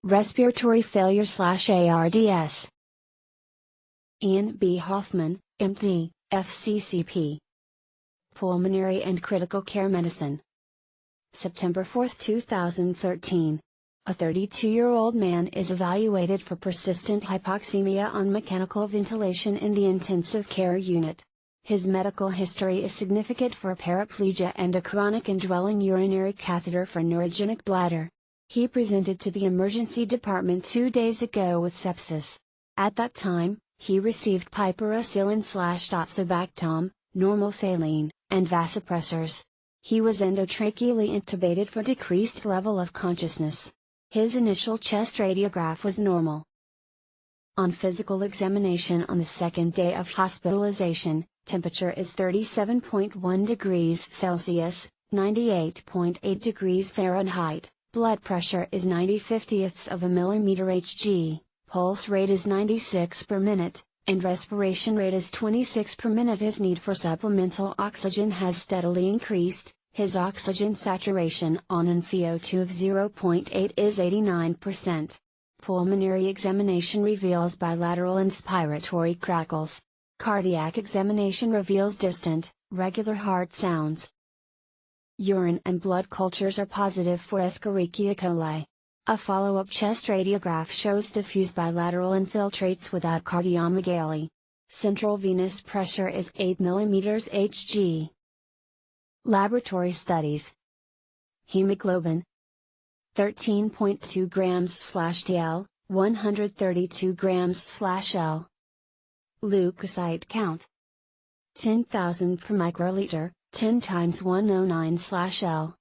respiratory failure/ARDS. Ian B. Hoffman, MD, FCCP. Pulmonary and Critical Care Medicine. September 4, 2013. A 32-year-old man is evaluated for persistent hypoxemia on mechanical ventilation in the intensive care unit. His medical history is significant for paraplegia and a chronic indwelling urinary catheter for neurogenic bladder. He presented to the emergency department 2 days ago with sepsis. At that time, he received piperacillin/tazobactam, normal saline, and vasopressors. He was endotracheally intubated for decreased level of consciousness. His initial chest radiograph was normal. On physical examination on the second day of hospitalization, temperature is 37.1 degrees Celsius, 98.8 degrees Fahrenheit, blood pressure is 90/50ths of a millimeter Hg, pulse rate is 96 per minute, and respiration rate is 26 per minute. His need for supplemental oxygen has steadily increased. His oxygen saturation on an FiO2 of 0.8 is 89%. Pulmonary examination reveals bilateral inspiratory crackles. Cardiac examination reveals distant, regular heart sounds. Urine and blood cultures are positive for Escherichia coli. A follow-up chest radiograph shows diffuse bilateral infiltrates without cardiomegaly. Central venous pressure is 8 mm Hg. Laboratory studies. Hemoglobin 13.2 grams/dl, 132 grams/L. Leukocyte count 10,000 per microliter, 10 × 109/L.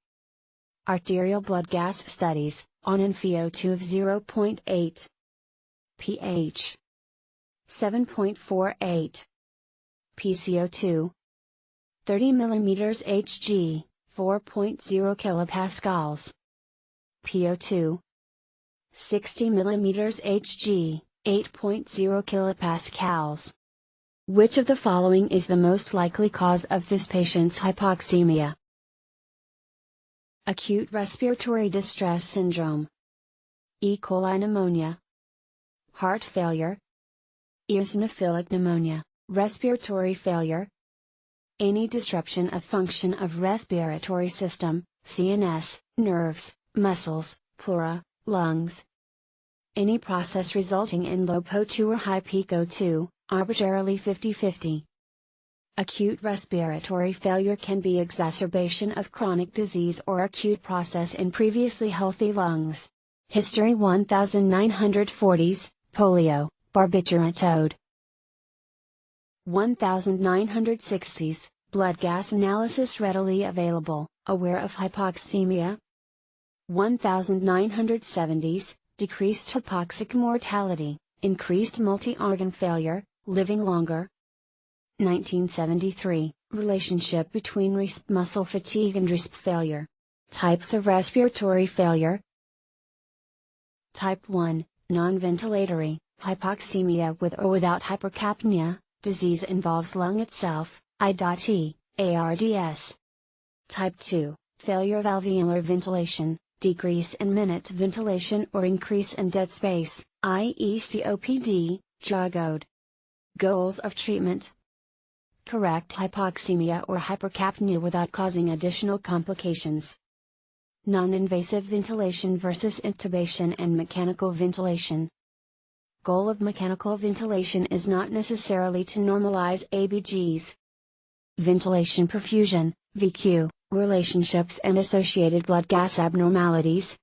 Arterial blood gas studies, on an FiO2 of 0.8. pH 7.48. PCO2 30 mm Hg, 4.0 kilopascals. PO2 60 mm Hg, 8.0 kilopascals. Which of the following is the most likely cause of this patient's hypoxemia? Acute respiratory distress syndrome, E. coli pneumonia, heart failure, eosinophilic pneumonia, respiratory failure, any disruption of function of respiratory system, CNS, nerves, muscles, pleura, lungs. Any process resulting in low PO2 or high PCO2, arbitrarily 50/50. Acute respiratory failure can be exacerbation of chronic disease or acute process in previously healthy lungs. History 1940s, polio, barbiturate. 1960s, blood gas analysis readily available, aware of hypoxemia. 1970s, decreased hypoxic mortality, increased multi-organ failure, living longer. 1973, relationship between resp muscle fatigue and resp failure. Types of respiratory failure. Type 1, non-ventilatory, hypoxemia with or without hypercapnia, disease involves lung itself, I.E., ARDS. Type 2, failure of alveolar ventilation, decrease in minute ventilation or increase in dead space, i.e. COPD, JOGOD. Goals of treatment. Correct hypoxemia or hypercapnia without causing additional complications. Non-invasive ventilation versus intubation and mechanical ventilation. Goal of mechanical ventilation is not necessarily to normalize ABGs. Ventilation perfusion, VQ, relationships and associated blood gas abnormalities.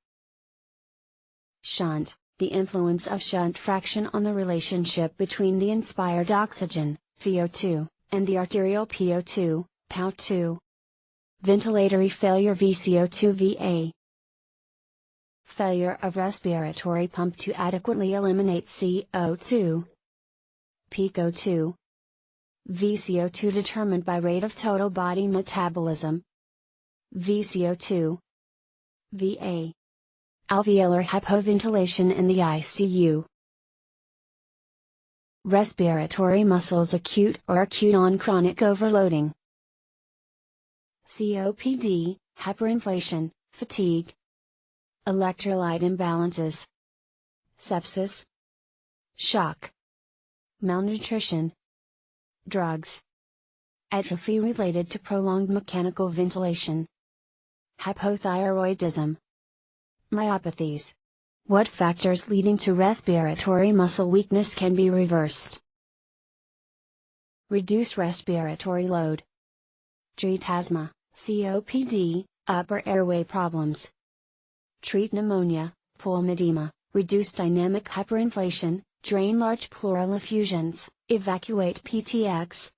Shunt, the influence of shunt fraction on the relationship between the inspired oxygen, FiO2, and the arterial PO2, PO2. Ventilatory failure VCO2-VA. Failure of respiratory pump to adequately eliminate CO2. PCO2. VCO2 determined by rate of total body metabolism. VCO2. VA. Alveolar hypoventilation in the ICU. Respiratory muscles acute or acute on chronic overloading. COPD, hyperinflation, fatigue. Electrolyte imbalances. sepsis, shock, malnutrition, drugs, atrophy related to prolonged mechanical ventilation, hypothyroidism, myopathies. What factors leading to respiratory muscle weakness can be reversed? Reduce respiratory load. Treat asthma, COPD, upper airway problems. Treat pneumonia, pulmonedema, reduce dynamic hyperinflation, drain large pleural effusions, evacuate PTX.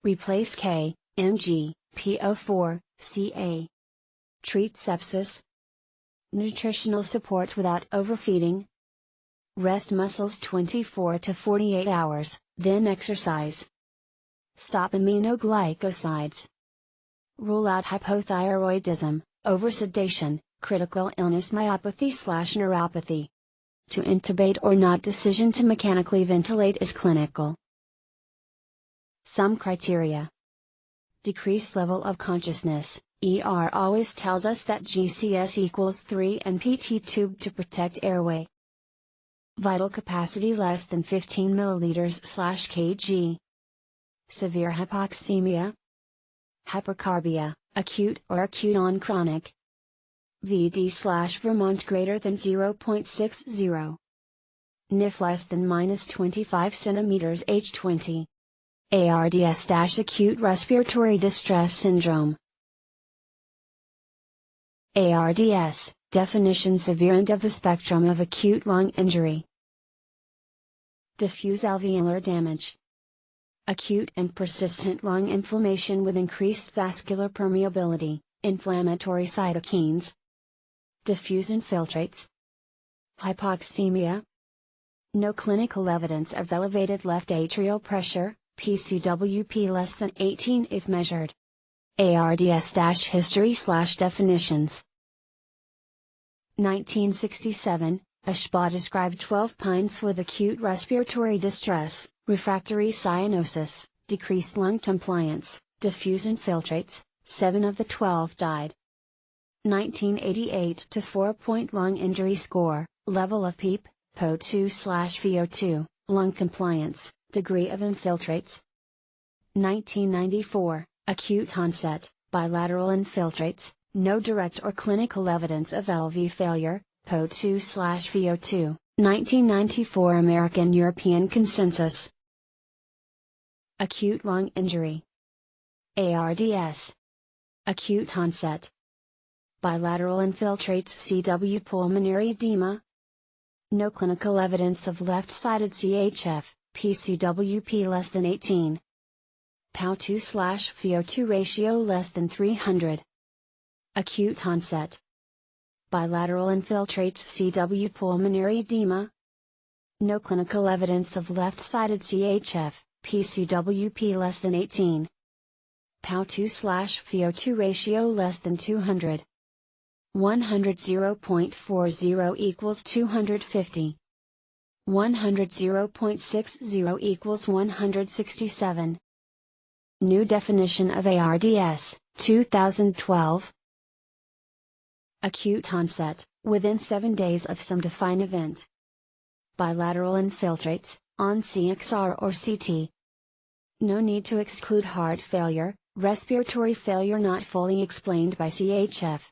Replace K, Mg, PO4, Ca. Treat sepsis. Nutritional support without overfeeding. Rest muscles 24 to 48 hours, then exercise. Stop aminoglycosides. Rule out hypothyroidism, oversedation, critical illness myopathy/neuropathy. To intubate or not, decision to mechanically ventilate is clinical. Some criteria. Decreased level of consciousness. ER always tells us that GCS equals 3 and PT tube to protect airway. Vital capacity less than 15 milliliters/kg. Severe hypoxemia. Hypercarbia, acute or acute on chronic. VD/Vermont greater than 0.60. NIF less than -25 cm H20. ARDS-acute respiratory distress syndrome. ARDS, definition: severe end of the spectrum of acute lung injury. Diffuse alveolar damage. Acute and persistent lung inflammation with increased vascular permeability, inflammatory cytokines. Diffuse infiltrates. Hypoxemia. No clinical evidence of elevated left atrial pressure, PCWP less than 18 if measured. ARDS-history/definitions. 1967, Ashbaugh described 12 pints with acute respiratory distress, refractory cyanosis, decreased lung compliance, diffuse infiltrates. 7 of the 12 died. 1988 to 4-point lung injury score, level of PEEP, PO2/VO2, lung compliance, degree of infiltrates. 1994, acute onset, bilateral infiltrates, no direct or clinical evidence of LV failure, PO2/VO2, 1994 American European Consensus. Acute lung injury. ARDS. Acute onset. Bilateral infiltrates CW pulmonary edema. No clinical evidence of left-sided CHF, PCWP less than 18. POW2/VO2 ratio less than 300. Acute onset. Bilateral infiltrates CW pulmonary edema. No clinical evidence of left-sided CHF, PCWP less than 18. POW2/VO2 ratio less than 200. 100 0.40 equals 250. 100 0.60 equals 167. New definition of ARDS, 2012. Acute onset, within 7 days of some defined event. Bilateral infiltrates, on CXR or CT. No need to exclude heart failure, respiratory failure not fully explained by CHF.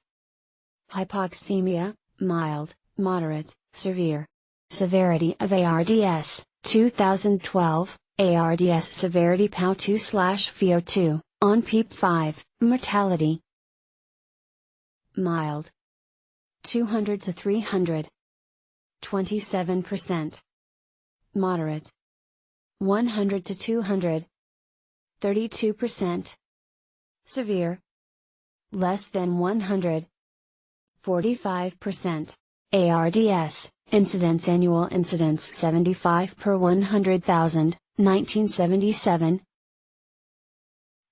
Hypoxemia, mild, moderate, severe. Severity of ARDS, 2012, ARDS severity POW2/VO2, on PEEP5, mortality. Mild. 200 to 300. 27%. Moderate. 100 to 200. 32%. Severe. Less than 100. 45%. ARDS, incidence annual incidence 75 per 100,000, 1977.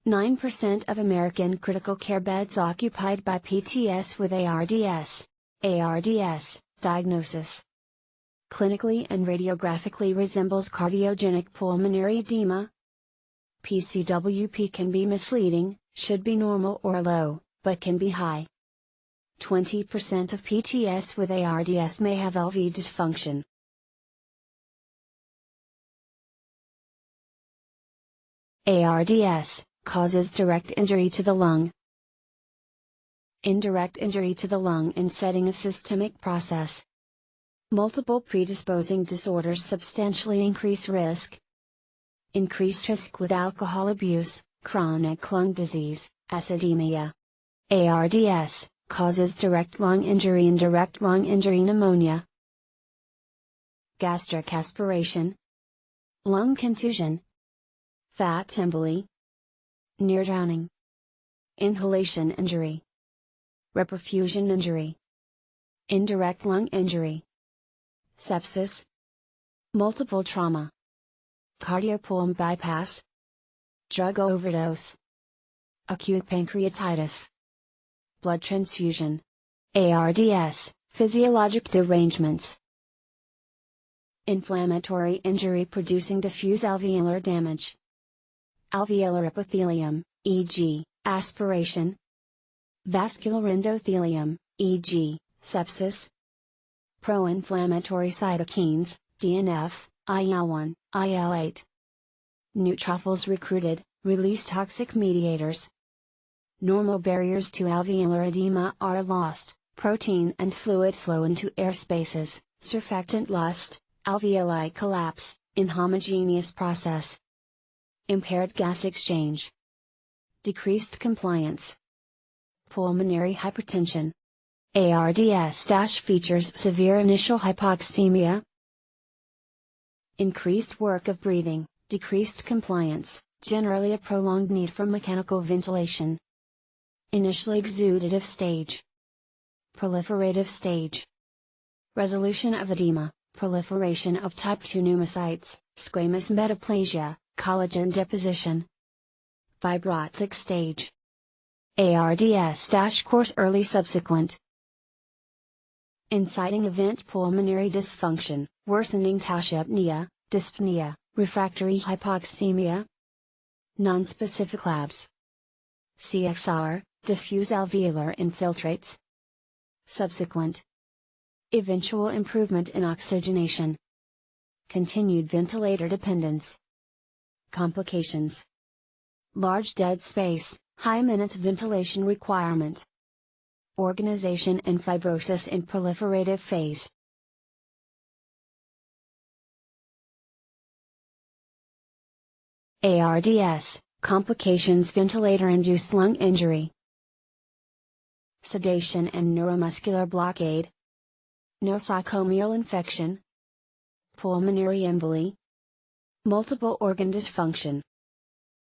9% of American critical care beds occupied by PTS with ARDS. ARDS, diagnosis. Clinically and radiographically resembles cardiogenic pulmonary edema. PCWP can be misleading, should be normal or low, but can be high. 20% of PTS with ARDS may have LV dysfunction. ARDS causes direct injury to the lung. Indirect injury to the lung in setting of systemic process. Multiple predisposing disorders substantially increase risk. Increased risk with alcohol abuse, chronic lung disease, acidemia. ARDS causes direct lung injury, indirect lung injury, pneumonia. Gastric aspiration. Lung contusion. Fat emboli. Near drowning. Inhalation injury. Reperfusion injury. Indirect lung injury. Sepsis. Multiple trauma. Cardiopulmonary bypass. Drug overdose. Acute pancreatitis. Blood transfusion. ARDS, physiologic derangements. Inflammatory injury producing diffuse alveolar damage. Alveolar epithelium, e.g., aspiration. Vascular endothelium, e.g., sepsis. Pro-inflammatory cytokines, DNF, IL-1, IL-8. Neutrophils recruited, release toxic mediators. Normal barriers to alveolar edema are lost, protein and fluid flow into air spaces, surfactant loss, alveoli collapse, inhomogeneous process. Impaired gas exchange. Decreased compliance. Pulmonary hypertension. ARDS- features severe initial hypoxemia. Increased work of breathing, decreased compliance, generally a prolonged need for mechanical ventilation. Initially exudative stage. Proliferative stage. Resolution of edema, proliferation of type 2 pneumocytes, squamous metaplasia, collagen deposition. Fibrotic stage. ARDS- course early subsequent. Inciting event pulmonary dysfunction, worsening tachypnea, dyspnea, refractory hypoxemia. Nonspecific labs. CXR, diffuse alveolar infiltrates. Subsequent. Eventual improvement in oxygenation. Continued ventilator dependence. Complications. Large dead space, high minute ventilation requirement. Organization and fibrosis in proliferative phase. ARDS, complications, ventilator-induced lung injury. Sedation and neuromuscular blockade. Nosocomial infection. Pulmonary emboli. Multiple organ dysfunction.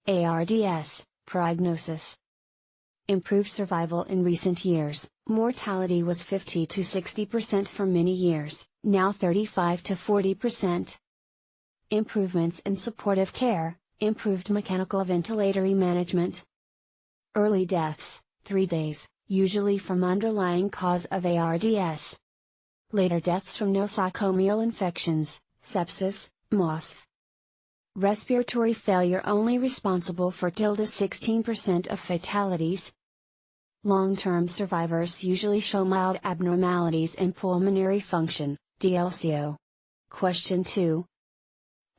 ARDS, prognosis. Improved survival in recent years, mortality was 50 to 60% for many years, now 35 to 40%. Improvements in supportive care, improved mechanical ventilatory management. Early deaths, 3 days, usually from underlying cause of ARDS. Later deaths from nosocomial infections, sepsis, MOSF. Respiratory failure only responsible for 16% of fatalities. Long-term survivors usually show mild abnormalities in pulmonary function, DLCO. Question 2.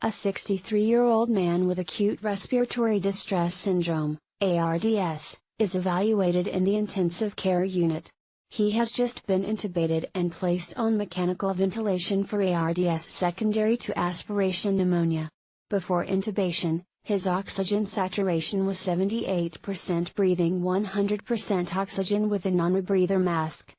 A 63-year-old man with acute respiratory distress syndrome, ARDS, is evaluated in the intensive care unit. He has just been intubated and placed on mechanical ventilation for ARDS secondary to aspiration pneumonia. Before intubation, his oxygen saturation was 78%, breathing 100% oxygen with a non-rebreather mask.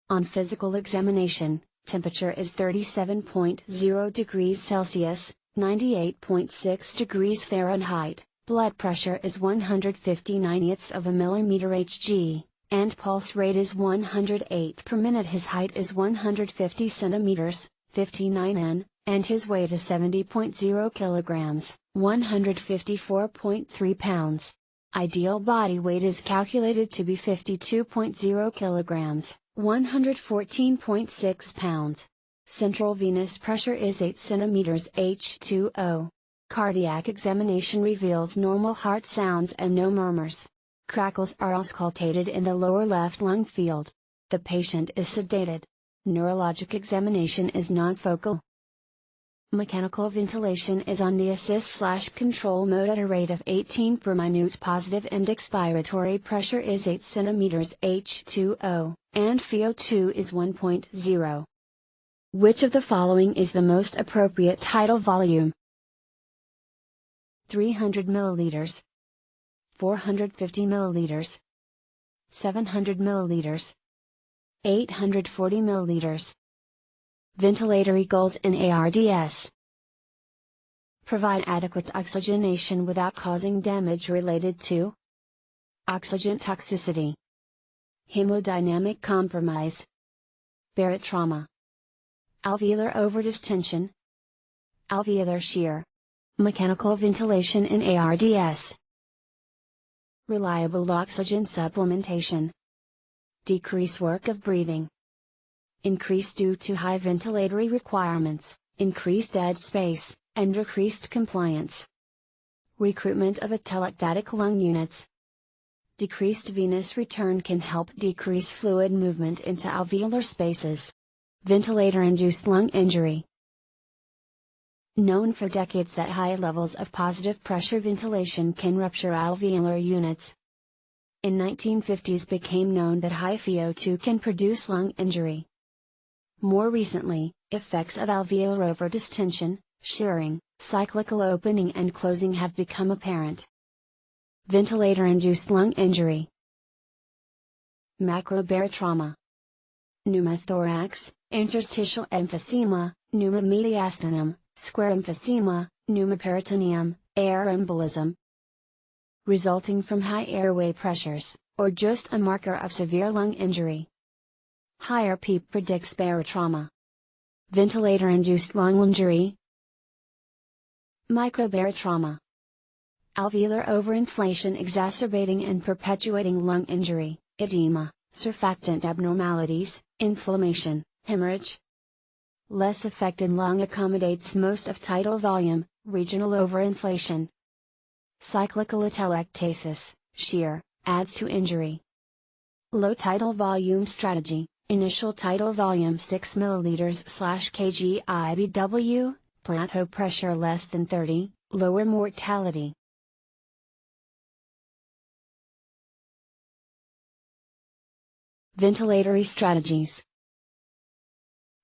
On physical examination, temperature is 37.0 degrees Celsius, 98.6 degrees Fahrenheit, blood pressure is 159ths of a millimeter Hg, and pulse rate is 108 per minute. His height is 150 centimeters, 59 in, and his weight is 70.0 kilograms, 154.3 pounds. Ideal body weight is calculated to be 52.0 kilograms, 114.6 pounds. Central venous pressure is 8 centimeters H2O. Cardiac examination reveals normal heart sounds and no murmurs. Crackles are auscultated in the lower left lung field. The patient is sedated. Neurologic examination is non-focal. Mechanical ventilation is on the assist/control mode at a rate of 18 per minute. Positive and expiratory pressure is 8 cm H2O, and FiO2 is 1.0. Which of the following is the most appropriate tidal volume? 300 milliliters, 450 milliliters, 700 milliliters, 840 milliliters. Ventilatory goals in ARDS. Provide adequate oxygenation without causing damage related to oxygen toxicity, hemodynamic compromise, barotrauma, alveolar overdistension, alveolar shear. Mechanical ventilation in ARDS. Reliable oxygen supplementation. Decrease work of breathing. Increase due to high ventilatory requirements, increased dead space, and decreased compliance. Recruitment of atelectatic lung units. Decreased venous return can help decrease fluid movement into alveolar spaces. Ventilator-induced lung injury. Known for decades that high levels of positive pressure ventilation can rupture alveolar units. In 1950s became known that high FiO2 can produce lung injury. More recently, effects of alveolar overdistension, shearing, cyclical opening and closing have become apparent. Ventilator-induced lung injury. Macrobarotrauma. Pneumothorax, interstitial emphysema, pneumomediastinum, square emphysema, pneumoperitoneum, air embolism. Resulting from high airway pressures, or just a marker of severe lung injury. Higher PEEP predicts barotrauma. Ventilator-induced lung injury. Microbarotrauma. Alveolar overinflation exacerbating and perpetuating lung injury, edema, surfactant abnormalities, inflammation, hemorrhage. Less affected lung accommodates most of tidal volume, regional overinflation. Cyclical atelectasis, shear, adds to injury. Low tidal volume strategy. Initial tidal volume 6 ml/kg IBW, plateau pressure less than 30, lower mortality. Ventilatory strategies.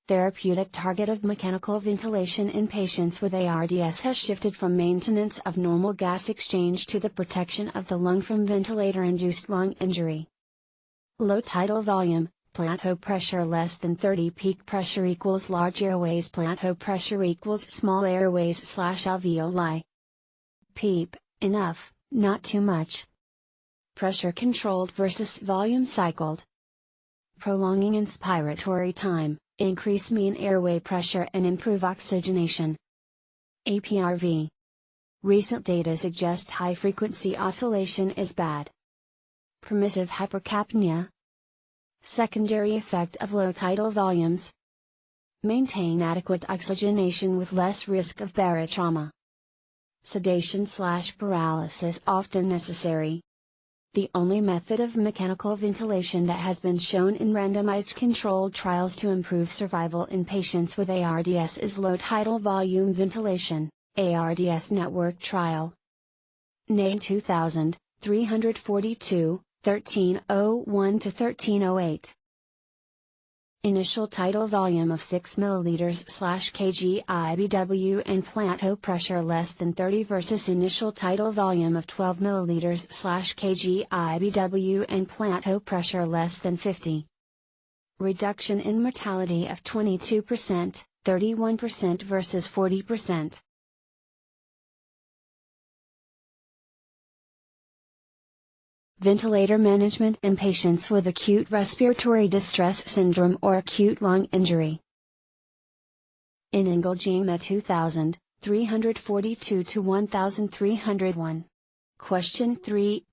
Therapeutic target of mechanical ventilation in patients with ARDS has shifted from maintenance of normal gas exchange to the protection of the lung from ventilator-induced lung injury. Low tidal volume. Plateau pressure less than 30, peak pressure equals large airways, plateau pressure equals small airways/alveoli. PEEP, enough, not too much. Pressure controlled versus volume cycled. Prolonging inspiratory time, increase mean airway pressure and improve oxygenation. APRV. Recent data suggest high frequency oscillation is bad. Permissive hypercapnia. Secondary effect of low tidal volumes. Maintain adequate oxygenation with less risk of barotrauma. Sedation/paralysis often necessary. The only method of mechanical ventilation that has been shown in randomized controlled trials to improve survival in patients with ARDS is low tidal volume ventilation, ARDS Network Trial. NA 2000, 342, 1301-1308. Initial tidal volume of 6 ml/kg IBW and plateau pressure less than 30 versus initial tidal volume of 12 ml/kg IBW and plateau pressure less than 50. Reduction in mortality of 22%, 31% versus 40%. Ventilator management in patients with acute respiratory distress syndrome or acute lung injury. In Engelgema 2000, 342-1301. Question 3.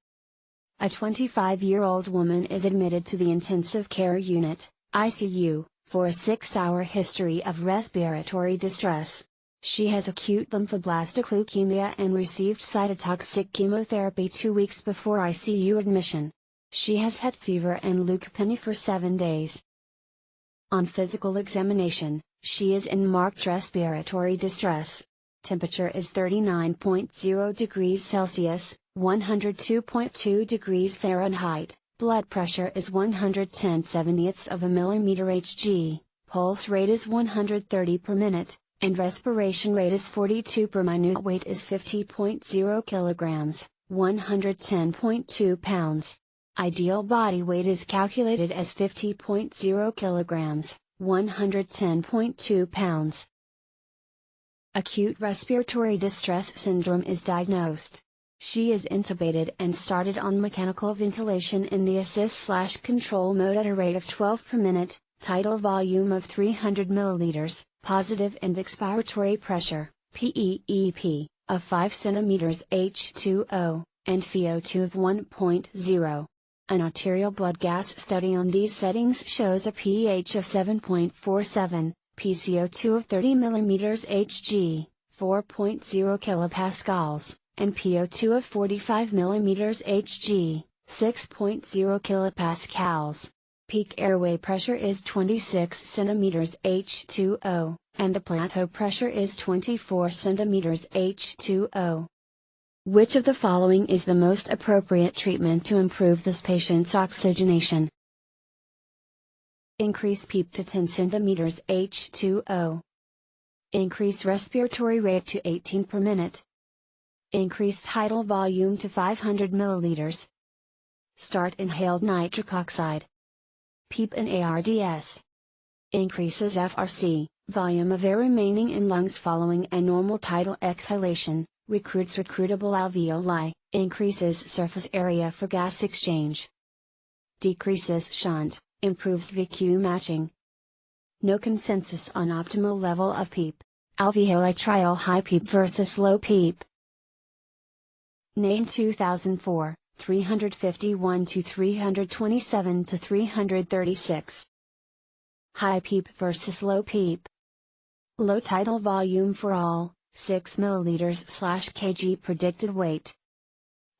A 25-year-old woman is admitted to the intensive care unit, ICU, for a 6-hour history of respiratory distress. She has acute lymphoblastic leukemia and received cytotoxic chemotherapy 2 weeks before ICU admission. She has had fever and leukopenia for 7 days. On physical examination, she is in marked respiratory distress. Temperature is 39.0 degrees Celsius, 102.2 degrees Fahrenheit. Blood pressure is 110/70ths of a millimeter Hg, pulse rate is 130 per minute, and respiration rate is 42 per minute. Weight is 50.0 kilograms, 110.2 pounds. Ideal body weight is calculated as 50.0 kilograms, 110.2 pounds. Acute respiratory distress syndrome is diagnosed. She is intubated and started on mechanical ventilation in the assist/control mode at a rate of 12 per minute, tidal volume of 300 milliliters, positive and expiratory pressure, PEEP, of 5 cm H2O, and VO2 of 1.0. An arterial blood gas study on these settings shows a pH of 7.47, PCO2 of 30 mm Hg, 4.0 kilopascals, and PO2 of 45 mm Hg, 6.0 kilopascals. Peak airway pressure is 26 cm H2O, and the plateau pressure is 24 cm H2O. Which of the following is the most appropriate treatment to improve this patient's oxygenation? Increase PEEP to 10 cm H2O. Increase respiratory rate to 18 per minute. Increase tidal volume to 500 milliliters. Start inhaled nitric oxide. PEEP in ARDS. Increases FRC, volume of air remaining in lungs following a normal tidal exhalation, recruits recruitable alveoli, increases surface area for gas exchange. Decreases shunt, improves VQ matching. No consensus on optimal level of PEEP. Alveoli trial high PEEP versus low PEEP. Nain 2004, 351 to 327 to 336. High PEEP versus low PEEP. Low tidal volume for all, 6 milliliters/kg predicted weight.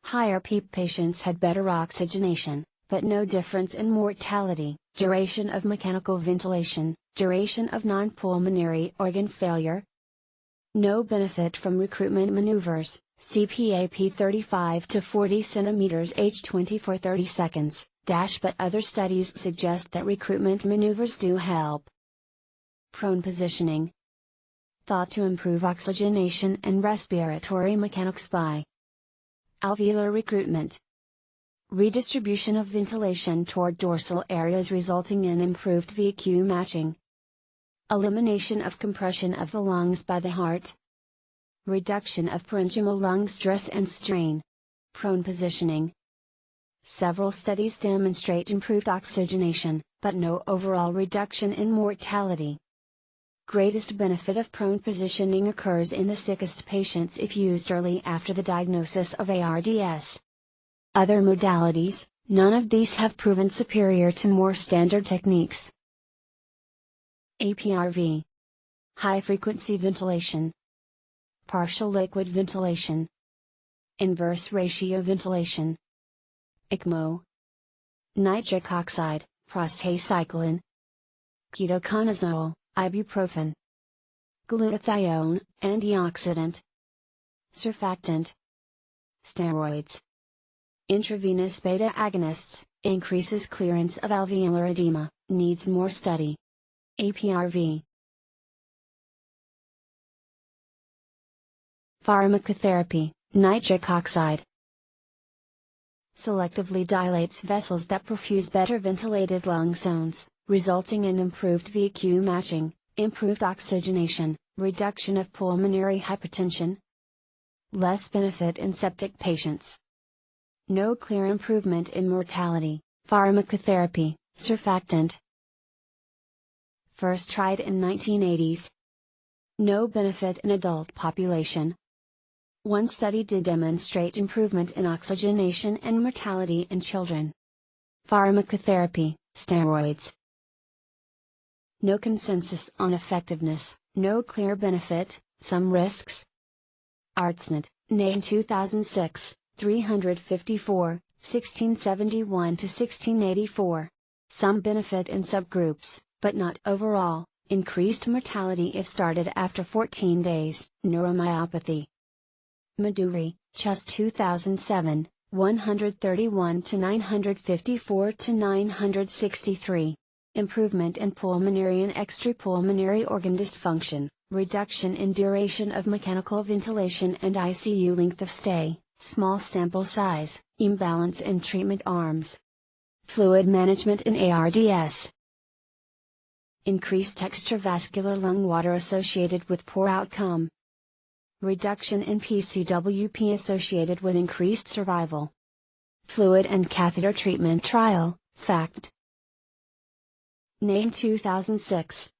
Higher PEEP patients had better oxygenation, but no difference in mortality, duration of mechanical ventilation, duration of non-pulmonary organ failure. No benefit from recruitment maneuvers. CPAP 35 to 40 cm H 24-30 seconds, but other studies suggest that recruitment maneuvers do help. Prone positioning. Thought to improve oxygenation and respiratory mechanics by alveolar recruitment. Redistribution of ventilation toward dorsal areas resulting in improved VQ matching. Elimination of compression of the lungs by the heart. Reduction of parenchymal lung stress and strain. Prone positioning. Several studies demonstrate improved oxygenation, but no overall reduction in mortality. Greatest benefit of prone positioning occurs in the sickest patients if used early after the diagnosis of ARDS. Other modalities, none of these have proven superior to more standard techniques. APRV. High frequency ventilation. Partial liquid ventilation. Inverse ratio ventilation. ECMO. Nitric oxide, prostacyclin. Ketoconazole, ibuprofen. Glutathione, antioxidant. Surfactant. Steroids. Intravenous beta agonists, increases clearance of alveolar edema, needs more study. APRV. Pharmacotherapy, nitric oxide. Selectively dilates vessels that perfuse better ventilated lung zones, resulting in improved VQ matching, improved oxygenation, reduction of pulmonary hypertension. Less benefit in septic patients. No clear improvement in mortality. Pharmacotherapy, surfactant. First tried in 1980s. No benefit in adult population. One study did demonstrate improvement in oxygenation and mortality in children. Pharmacotherapy, steroids. No consensus on effectiveness, no clear benefit, Some risks. ARDSnet, NAIN 2006, 354, 1671 to 1684. Some benefit in subgroups, but not overall. Increased mortality if started after 14 days. Neuromyopathy. Maduri, Chest 2007, 131 to 954 to 963. Improvement in pulmonary and extrapulmonary organ dysfunction, reduction in duration of mechanical ventilation and ICU length of stay, small sample size, imbalance in treatment arms. Fluid management in ARDS. Increased extravascular lung water associated with poor outcome. Reduction in PCWP associated with increased survival. Fluid and catheter treatment trial, FACT. NAIN 2006.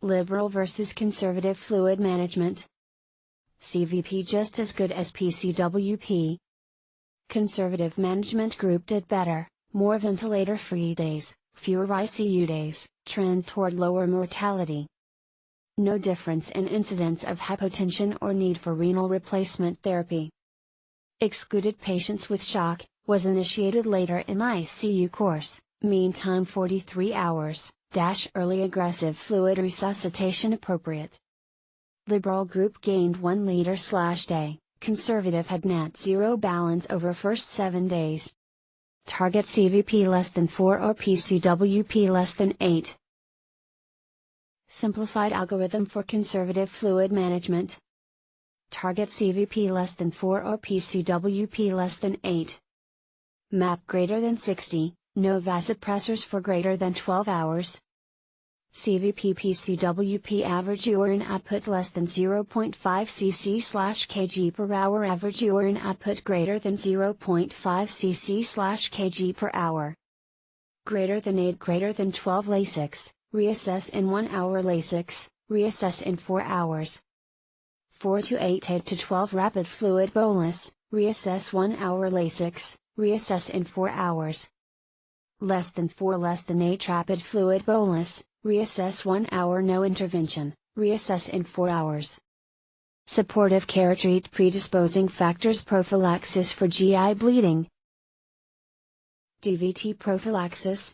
Liberal versus conservative fluid management. CVP just as good as PCWP. Conservative management group did better, more ventilator-free days, fewer ICU days, trend toward lower mortality. No difference in incidence of hypotension or need for renal replacement therapy. Excluded patients with shock, was initiated later in ICU course, mean time 43 hours, early aggressive fluid resuscitation appropriate. Liberal group gained 1 liter/day, conservative had net zero balance over first 7 days. Target CVP less than 4 or PCWP less than 8. Simplified algorithm for conservative fluid management. Target CVP less than 4 or PCWP less than 8. MAP greater than 60, no vasopressors for greater than 12 hours. CVP PCWP average urine output less than 0.5 cc/kg per hour. Average urine output greater than 0.5 cc/kg per hour. Greater than 8 greater than 12 Lasix, reassess in 1 hour. Lasix, reassess in 4 hours. 4 to 8 8 to 12 rapid fluid bolus, reassess 1 hour. Lasix, reassess in 4 hours. Less than 4 less than 8 rapid fluid bolus, reassess 1 hour. No intervention, reassess in 4 hours. Supportive care treat predisposing factors. Prophylaxis for GI bleeding. DVT prophylaxis.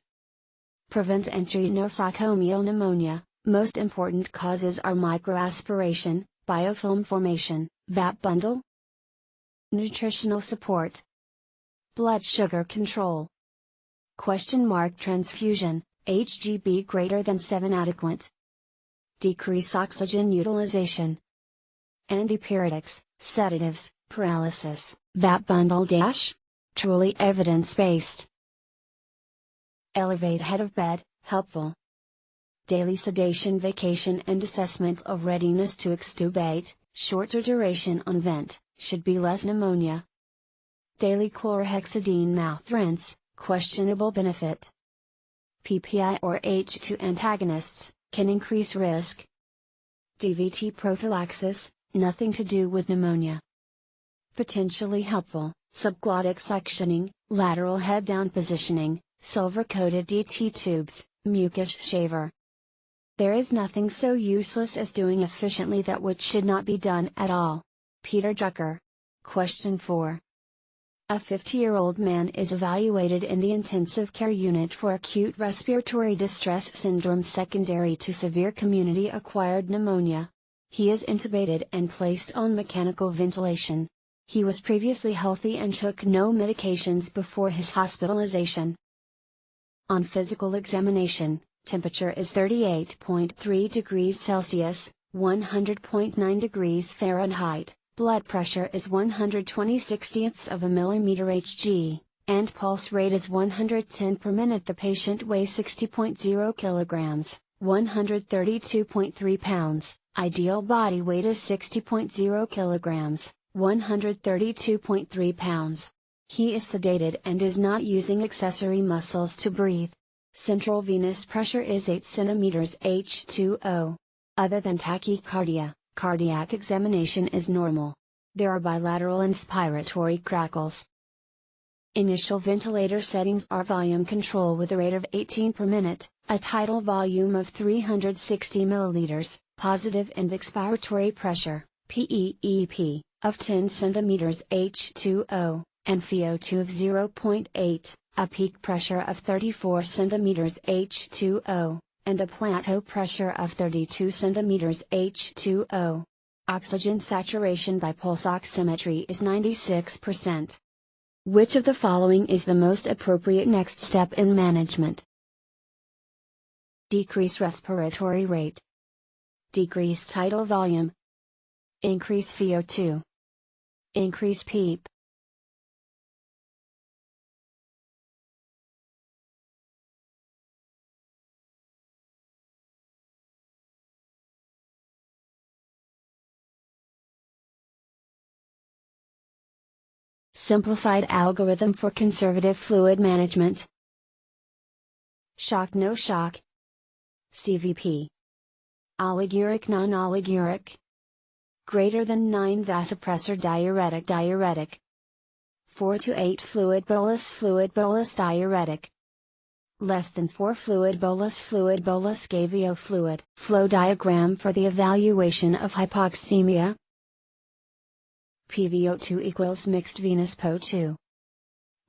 Prevent and treat nosocomial pneumonia. Most important causes are microaspiration, biofilm formation, VAP bundle. Nutritional support. Blood sugar control. Transfusion, HGB greater than 7 adequate. Decrease oxygen utilization. Antipyretics, sedatives, paralysis, VAP bundle - truly evidence-based. Elevate head of bed, helpful. Daily sedation, vacation and assessment of readiness to extubate, shorter duration on vent, should be less pneumonia. Daily chlorhexidine mouth rinse, questionable benefit. PPI or H2 antagonists, can increase risk. DVT prophylaxis, nothing to do with pneumonia. Potentially helpful, subglottic suctioning, lateral head down positioning, silver-coated DT tubes, mucus shaver. There is nothing so useless as doing efficiently that which should not be done at all. Peter Drucker. Question 4. A 50-year-old man is evaluated in the intensive care unit for acute respiratory distress syndrome secondary to severe community-acquired pneumonia. He is intubated and placed on mechanical ventilation. He was previously healthy and took no medications before his hospitalization. On physical examination, temperature is 38.3 degrees Celsius, 100.9 degrees Fahrenheit, blood pressure is 120/60ths of a millimeter Hg, and pulse rate is 110 per minute. The patient weighs 60.0 kilograms, 132.3 pounds, ideal body weight is 60.0 kilograms, 132.3 pounds. He is sedated and is not using accessory muscles to breathe. Central venous pressure is 8 cm H2O. Other than tachycardia, cardiac examination is normal. There are bilateral inspiratory crackles. Initial ventilator settings are volume control with a rate of 18 per minute, a tidal volume of 360 milliliters, Positive and expiratory pressure, PEEP, of 10 cm H2O, and VO2 of 0.8, a peak pressure of 34 cm H2O, and a plateau pressure of 32 cm H2O. Oxygen saturation by pulse oximetry is 96%. Which of the following is the most appropriate next step in management? Decrease respiratory rate. Decrease tidal volume. Increase VO2. Increase PEEP. Simplified algorithm for conservative fluid management. Shock no shock. CVP. Oliguric non-oliguric. Greater than 9 vasopressor diuretic. 4 to 8 fluid bolus diuretic. Less than 4 fluid bolus gavio fluid. Flow diagram for the evaluation of hypoxemia. PVO2 equals mixed venous PO2.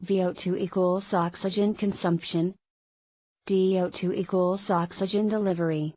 VO2 equals oxygen consumption. DO2 equals oxygen delivery.